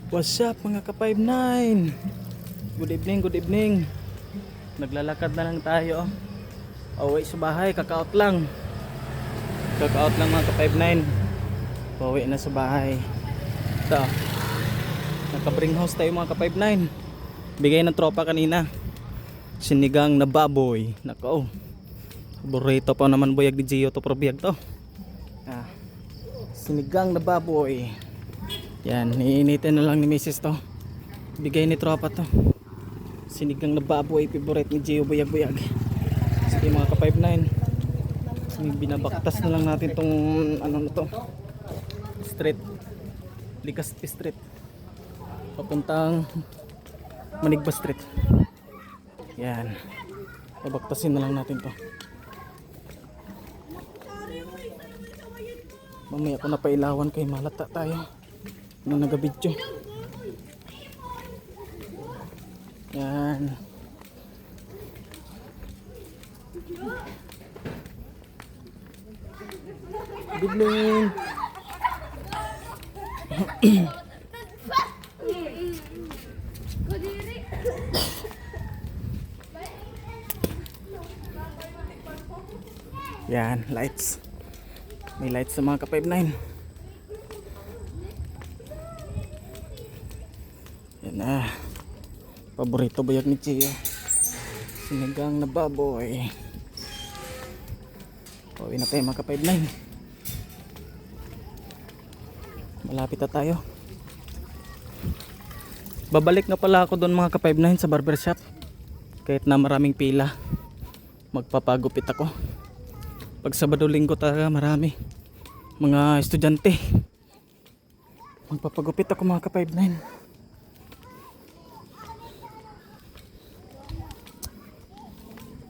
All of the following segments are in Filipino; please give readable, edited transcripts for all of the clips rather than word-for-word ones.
What's up mga ka-59? Good evening, good evening. Naglalakad na lang tayo. Pauwi sa bahay, kaka-out lang. Kaka-out lang mga ka-59. Pauwi na sa bahay. Ito. Naka-bring house tayo mga ka-59. Bigay ng tropa kanina. Sinigang na baboy. Nako. Burrito pa naman buyag ni Gio to probiyag to. Sinigang na baboy. Yan, iinitin na lang ni Mrs. to. Bigay ni tropa to. Sinigang na baboy, favorite ni Gio buyag-buyag. Sige mga ka-59. Binabaktas na lang natin tong ano na to. Street. Ligaspi Street. Papuntang Manigba Street. Yan. Babaktasin na lang natin to. Mamaya ko na pailawan kay malata tayo na nagabidyo. Yan. Good morning. Yan, lights. May lights sa mga ka-59. Yan na. Paborito bayag ni Gio. Sinigang na baboy. Pauwi na tayo mga ka-59. Malapit na tayo. Babalik na pala ako doon mga ka-59 sa barbershop. Kahit na maraming pila, magpapagupit ako. Pag Sabado Linggo talaga marami mga estudyante. Magpapagupit ako mga ka-59.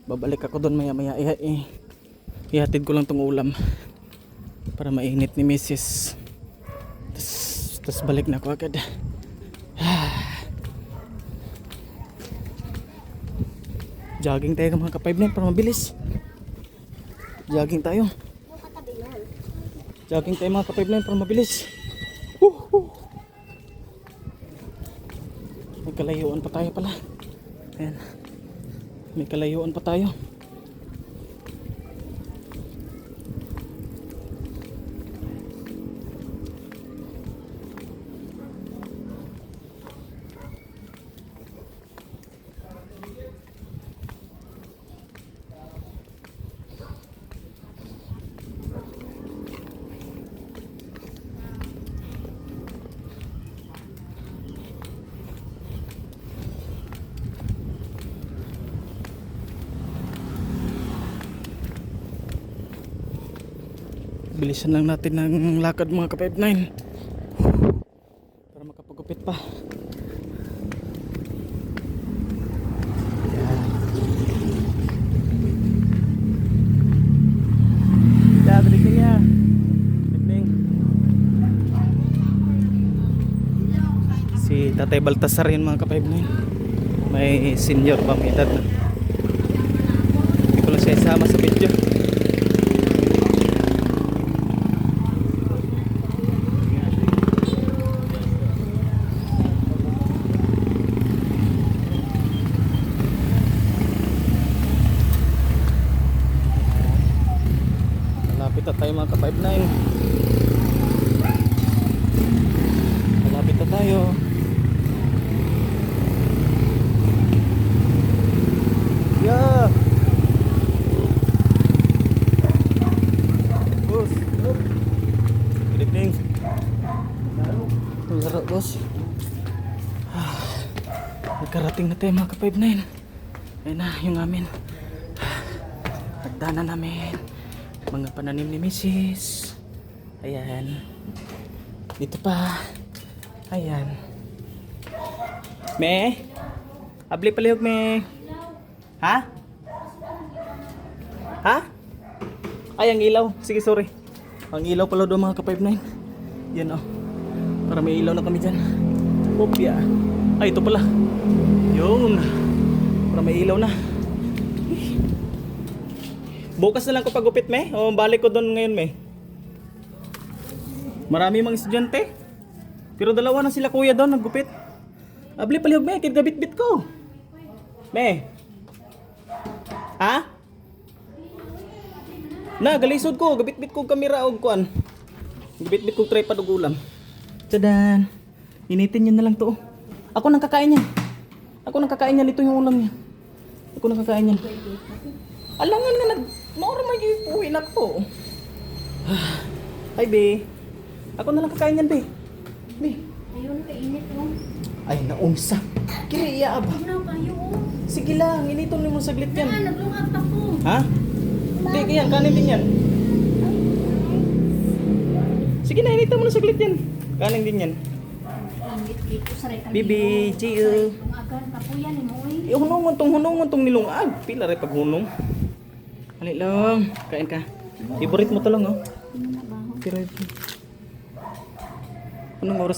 Babalik ako doon maya maya. Ihatid ko lang tong ulam para mainit ni Mrs. Tas balik na ako agad. Jogging tayo mga ka-59 para mabilis. Jogging tayo. Jogging tayo mga ka-59 para mabilis. May kalayuan pa tayo pala. Ayan. May kalayuan pa tayo. Bilisan lang natin ng lakad mga ka-59 para makapagupit pa. Yeah, good evening ya. Good evening. Si Tatay Baltasar yun mga ka-59. May senior pa may edad na. Hindi ko lang siya isama sa video. Malapit na tayo mga ka-59. Malapit na tayo. Yeah. Boss. Good evening. Ang laro boss. Nagkarating na tayo mga ka-59. Ayun na yung amin. Hagdanan namin. Mga pananim ni Mrs. Ayan. Dito pa. Ayan. Me? Abli palihog me. Ha? Ha? Ay, ang ilaw. Sige, sorry. Ang ilaw pala doon mga ka-59. Yan oh. Para may ilaw na kami dyan. Opya. Ay, ito pala. Yun. Para may ilaw na. Bukas na lang ko pagupit me. O balik ko doon ngayon me. Marami mga estudyante. Pero dalawa na sila kuya doon, naggupit. Abli, palihog me, kagabit-bit ko. Me. Ha? Na, galisod ko, gabit-bit ko kamera og kuan. Gabit-bit ko tripod og ulam. Tadan. Initin niyo na lang to. Ako nang kakain yan. Ako nang kakain yan, ito yung ulam niya. Ako nang kakain yan. Alangan nga maura mag-uwi na ko. Hi, be. Ako na lang kakain yan, be. Be. Ayun, kainit mo. Ay, naunsa. Kiriya ba? Ano kayo? Sige lang, initon mo saglit yan. Naglungag ako. Ha? Hindi, yan, kanin din yan. Sige na, initon mo na saglit yan. Kanin din yan. Init dito sa reka. Bibi, chill. Agan, kapuyan ni mo eh. Hunong tong nilungag. Pila rin pag hunong. Hali lang, kain ka. Favorite mo to lang, oh. Ano na ba? Pero, anong oras